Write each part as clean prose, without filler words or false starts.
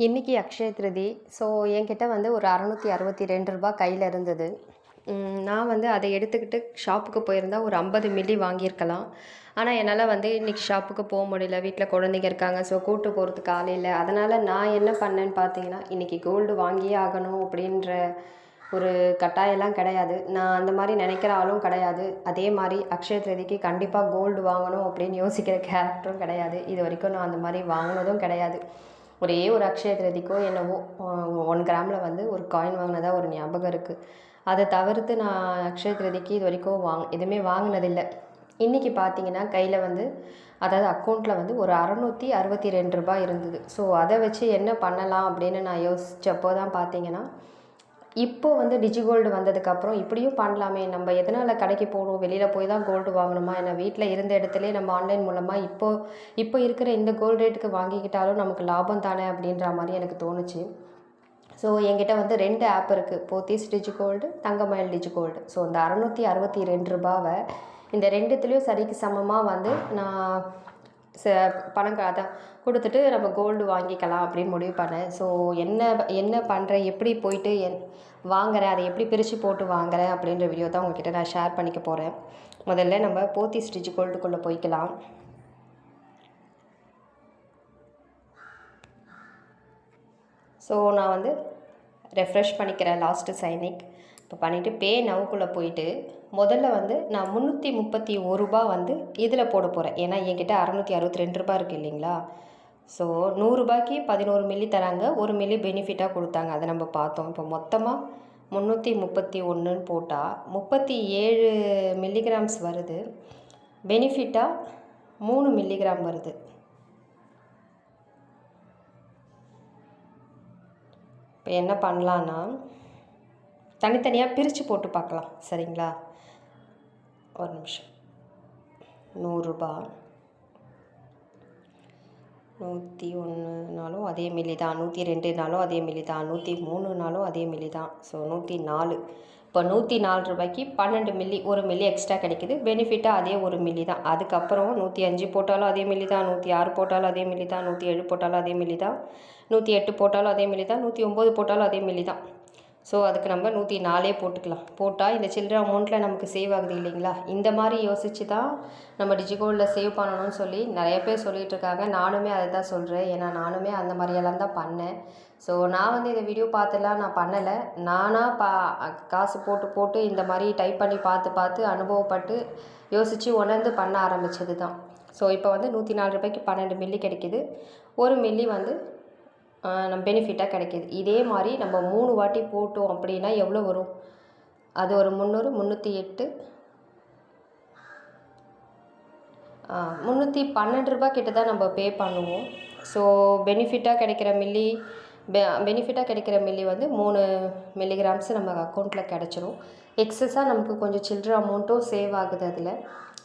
இன்றைக்கி அக்ஷய திருதி. ஸோ என்கிட்ட வந்து ஒரு ரூ. 662 கையில் இருந்தது. நான் வந்து அதை எடுத்துக்கிட்டு ஷாப்புக்கு போயிருந்தா ஒரு 50 மில்லி வாங்கியிருக்கலாம். ஆனால் என்னால் வந்து இன்றைக்கி ஷாப்புக்கு போக முடியல. வீட்டில் குழந்தைங்க இருக்காங்க. ஸோ கூட்டு போகிறதுக்கு ஆள் இல்லை. அதனால் நான் என்ன பண்ணேன்னு பார்த்தீங்கன்னா, இன்றைக்கி கோல்டு வாங்கியே ஆகணும் அப்படின்ற ஒரு கட்டாயம்லாம் கிடையாது. நான் அந்த மாதிரி நினைக்கிற ஆளும் கிடையாது. அதே மாதிரி அக்ஷய திருதிக்கு கண்டிப்பாக கோல்டு வாங்கணும் அப்படின்னு யோசிக்கிற கேரக்டரும் கிடையாது. இது வரைக்கும் நான் அந்த மாதிரி வாங்கினதும் கிடையாது. ஒரே ஒரு அக்ஷய திருதிக்கோ என்னவோ 1 கிராமில் வந்து ஒரு காயின் வாங்கினதா ஒரு ஞாபகம் இருக்குது. அதை தவிர்த்து நான் அக்ஷய திருதிக்கு இது வரைக்கும் எதுவுமே வாங்கினதில்லை. இன்றைக்கி பார்த்தீங்கன்னா கையில் வந்து அதாவது அக்கௌண்ட்டில் வந்து ஒரு ரூ. 662 இருந்தது. ஸோ அதை வச்சு என்ன பண்ணலாம் அப்படின்னு நான் யோசித்தப்போ தான் பார்த்தீங்கன்னா, இப்போது வந்து டிஜிகோல்டு வந்ததுக்கப்புறம் இப்படியும் பண்ணலாமே, நம்ம எதனால் கடைக்கு போகணும், வெளியில் போய் தான் கோல்டு வாங்கணுமா, ஏன்னா வீட்டில் இருந்த இடத்துலே நம்ம ஆன்லைன் மூலமாக இப்போ இருக்கிற இந்த கோல்டு ரேட்டுக்கு வாங்கிக்கிட்டாலும் நமக்கு லாபம் தானே அப்படின்ற மாதிரி எனக்கு தோணுச்சு. ஸோ என்கிட்ட வந்து 2 ஆப் இருக்குது, போத்தீஸ் டிஜிகோல்டு, தங்கமயில் டிஜிகோல்டு. ஸோ இந்த ரூ. 662 இந்த ரெண்டுத்துலேயும் சரிக்கு சமமாக வந்து நான் பணம் அதான் கொடுத்துட்டு நம்ம கோல்டு வாங்கிக்கலாம் அப்படின்னு முடிவு பண்ணேன். ஸோ என்ன பண்ணுறேன், எப்படி போயிட்டு வாங்குறேன், அதை எப்படி பிரித்து போட்டு வாங்குறேன் அப்படின்ற வீடியோ தான் உங்கள்கிட்ட நான் ஷேர் பண்ணிக்க போகிறேன். முதல்ல நம்ம போத்தீஸ் டிஜிகோல்டுக்குள்ளே போய்க்கலாம். ஸோ நான் வந்து ரெஃப்ரெஷ் பண்ணிக்கிறேன் லாஸ்ட்டு சைனிக். இப்போ பண்ணிவிட்டு பே நவுக்குள்ளே போயிட்டு முதல்ல வந்து நான் ரூ. 331 வந்து இதில் போட போகிறேன். ஏன்னா என்கிட்ட ரூ. 662 இருக்குது இல்லைங்களா. ஸோ 100 11 மில்லி தராங்க, 1 மில்லி பெனிஃபிட்டாக கொடுத்தாங்க, அதை நம்ம பார்த்தோம். இப்போ மொத்தமாக 331ன்னு போட்டால் 37 மில்லிகிராம்ஸ் வருது. பெனிஃபிட்டாக 3 மில்லிகிராம் வருது. இப்போ என்ன பண்ணலான்னா, தனித்தனியாக பிரித்து போட்டு பார்க்கலாம். சரிங்களா, ஒரு நிமிஷம். 100 101நாலும் அதே மில்லி தான், 102நாலும் அதே மில்லி தான், 103நாலும் அதே மில்லி தான். ஸோ 104. இப்போ ரூ. 104 12 மில்லி, 1 மில்லி எக்ஸ்ட்ரா கிடைக்குது. பெனிஃபிட்டாக அதே 1 மில்லி தான். அதுக்கப்புறம் 105 போட்டாலும் அதே மில்லி தான், 106 போட்டாலும் அதே மில்லி தான், 107 போட்டாலும் அதே மில்லி தான், 108 போட்டாலும் அதே மில்லி தான், 109 போட்டாலும் அதே மில்லி தான். ஸோ அதுக்கு நம்ம 104 போட்டுக்கலாம். போட்டால் இந்த சில்லற அமௌண்ட்டில் நமக்கு சேவ் ஆகுது இல்லைங்களா. இந்த மாதிரி யோசித்து தான் நம்ம டிஜிகோல்டில் சேவ் பண்ணணும்னு சொல்லி நிறைய பேர் சொல்லிகிட்ருக்காங்க. நானுமே அதை தான் சொல்கிறேன். ஏன்னா நானுமே அந்த மாதிரியெல்லாம் தான் பண்ணேன். ஸோ நான் வந்து இந்த வீடியோ பார்த்துலாம் நான் பண்ணலை. நானாக காசு போட்டு இந்த மாதிரி டைப் பண்ணி பார்த்து அனுபவப்பட்டு யோசித்து உணர்ந்து பண்ண ஆரம்பித்தது தான். ஸோ இப்போ வந்து ரூ. 104 12 மில்லி கிடைக்கிது. 1 மில்லி வந்து நம்ம பெனிஃபிட்டாக கிடைக்கிது. இதே மாதிரி நம்ம 3 வாட்டி போட்டோம் அப்படின்னா எவ்வளோ வரும், அது ஒரு 300 308 312 கிட்ட தான் நம்ம பே பண்ணுவோம். ஸோ பெனிஃபிட்டாக கிடைக்கிற மில்லி வந்து 3 மில்லிகிராம்ஸ் நம்ம அக்கௌண்ட்டில் கிடச்சிரும். எக்ஸஸாக நமக்கு கொஞ்சம் சில்லற அமௌண்ட்டும் சேவ் ஆகுது அதில்.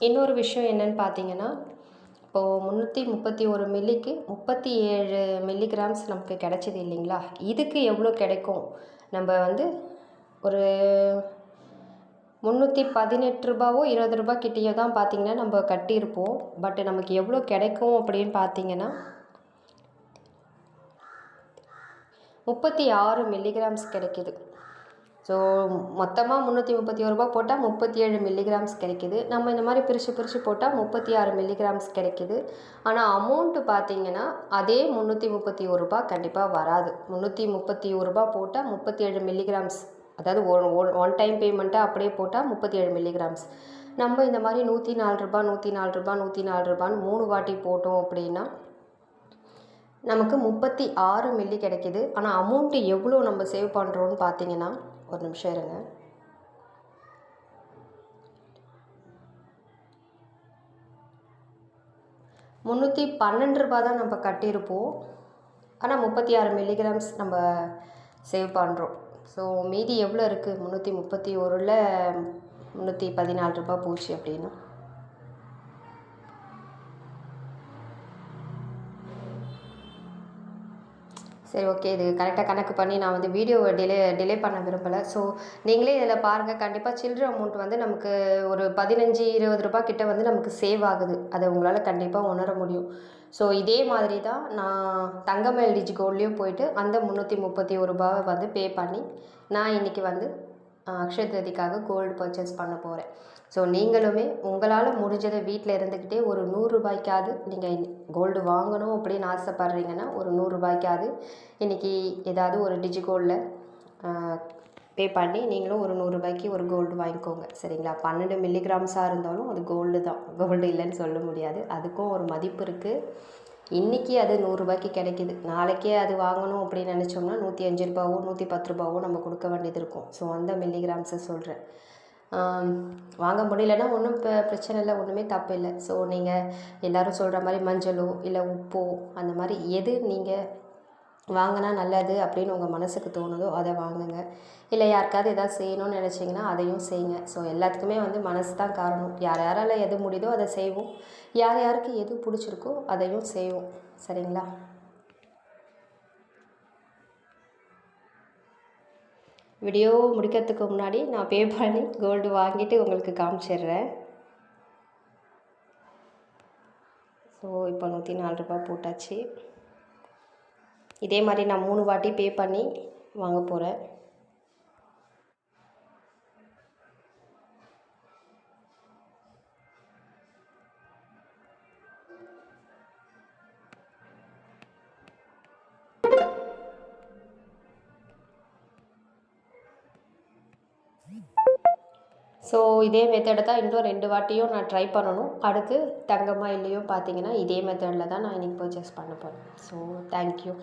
இன்னொரு விஷயம் என்னென்னு பார்த்தீங்கன்னா, இப்போது 331 மில்லிக்கு 37 மில்லிகிராம்ஸ் நமக்கு கிடைச்சிது இல்லைங்களா. இதுக்கு எவ்வளோ கிடைக்கும், நம்ம வந்து ஒரு ரூ. 318 கிட்டேயோ தான் பார்த்திங்கன்னா நம்ம கட்டியிருப்போம். பட் நமக்கு எவ்வளோ கிடைக்கும் அப்படின்னு பார்த்தீங்கன்னா 36 மில்லிகிராம்ஸ் கிடைக்கிது. ஸோ மொத்தமாக ரூ. 331 போட்டால் 37 மில்லிகிராம்ஸ் கிடைக்கிது. நம்ம இந்த மாதிரி பிரித்து போட்டால் 36 மில்லிகிராம்ஸ் கிடைக்கிது. ஆனால் அமௌண்ட்டு பார்த்திங்கன்னா அதே ரூ. 331 கண்டிப்பாக வராது. ரூ. 331 போட்டால் 37 மில்லிகிராம்ஸ், அதாவது ஒன் டைம் பேமெண்ட்டாக அப்படியே போட்டால் 37 மில்லிகிராம்ஸ். நம்ம இந்த மாதிரி ரூ. 104 3 வாட்டி போட்டோம் அப்படின்னா நமக்கு 36 மில்லி கிடைக்கிது. ஆனால் அமௌண்ட்டு எவ்வளோ நம்ம சேவ் பண்ணுறோன்னு பார்த்தீங்கன்னா, ஒரு நிமிஷம் இருங்க. ரூ. 312 தான் நம்ம கட்டியிருப்போம். ஆனால் 36 மில்லிகிராம்ஸ் நம்ம சேவ் பண்ணுறோம். ஸோ மீதி எவ்வளோ இருக்குது, 331ல் ரூ. 314 போச்சு அப்படின்னா சரி, ஓகே. இது கரெக்டாக கணக்கு பண்ணி நான் வந்து வீடியோவை டிலே பண்ண விரும்பலை. ஸோ நீங்களே இதில் பாருங்கள். கண்டிப்பாக சில்லற அமௌண்ட் வந்து நமக்கு ஒரு 15-20 கிட்ட வந்து நமக்கு சேவ் ஆகுது. அதை உங்களால் கண்டிப்பாக உணர முடியும். ஸோ இதே மாதிரி தான் நான் தங்கம் எல்டிஜி கோல்ட்லேயும் போயிட்டு அந்த 331 வந்து பே பண்ணி நான் இன்றைக்கி வந்து அக்ஷய திருதிக்காக கோல்டு பர்ச்சேஸ் பண்ண போகிறேன். ஸோ நீங்களுமே உங்களால் முடிஞ்சதை வீட்டில் இருந்துக்கிட்டே ஒரு ரூ. 100 நீங்கள் கோல்டு வாங்கணும் அப்படின்னு ஆசைப்பட்றீங்கன்னா ஒரு ரூ. 100 இன்றைக்கி ஏதாவது ஒரு டிஜிகோல்டில் பே பண்ணி நீங்களும் ஒரு ரூ. 100 ஒரு கோல்டு வாங்கிக்கோங்க. சரிங்களா? 12 மில்லிகிராம்ஸாக இருந்தாலும் அது கோல்டு தான். கோல்டு இல்லைன்னு சொல்ல முடியாது. அதுக்கும் ஒரு மதிப்பு இருக்குது. இன்றைக்கி அது ரூ. 100 கிடைக்கிது. நாளைக்கே அது வாங்கணும் அப்படின்னு நினச்சோம்னா ரூ. 105 ரூ. 110 நம்ம கொடுக்க வேண்டியது இருக்கும். ஸோ அந்த மில்லிகிராம்ஸை சொல்கிறேன். வாங்க முடியலன்னா ஒன்றும் பிரச்சனை இல்லை, ஒன்றுமே தப்பு இல்லை. ஸோ நீங்கள் எல்லோரும் சொல்கிற மாதிரி மஞ்சளோ இல்லை உப்போ அந்த மாதிரி எது நீங்கள் வாங்கினா நல்லது அப்படின்னு உங்கள் மனசுக்கு தோணுதோ அதை வாங்குங்க. இல்லை யாருக்காவது எதாவது செய்யணும்னு நினச்சிங்கன்னா அதையும் செய்யுங்க. ஸோ எல்லாத்துக்குமே வந்து மனசு தான் காரணம். யாரால் எது முடியுதோ அதை செய்வோம். யாருக்கு எது பிடிச்சிருக்கோ அதையும் செய்வோம். சரிங்களா? வீடியோ முடிக்கிறதுக்கு முன்னாடி நான் பே பண்ணி கோல்டு வாங்கிட்டு உங்களுக்கு காமிச்சிடுறேன். ஸோ இப்போ ரூ. 104 போட்டாச்சு. இதே மாதிரி நான் 3 வாட்டி பே பண்ணி வாங்க போகிறேன். ஸோ இதே மெத்தடை தான் இன்னும் 2 வாட்டியும் நான் ட்ரை பண்ணணும். அடுத்து தங்கமா இல்லையோ பார்த்தீங்கன்னா இதே மெத்தடில் தான் நான் இன்றைக்கி பர்ச்சேஸ் பண்ண போகிறேன். So thank you.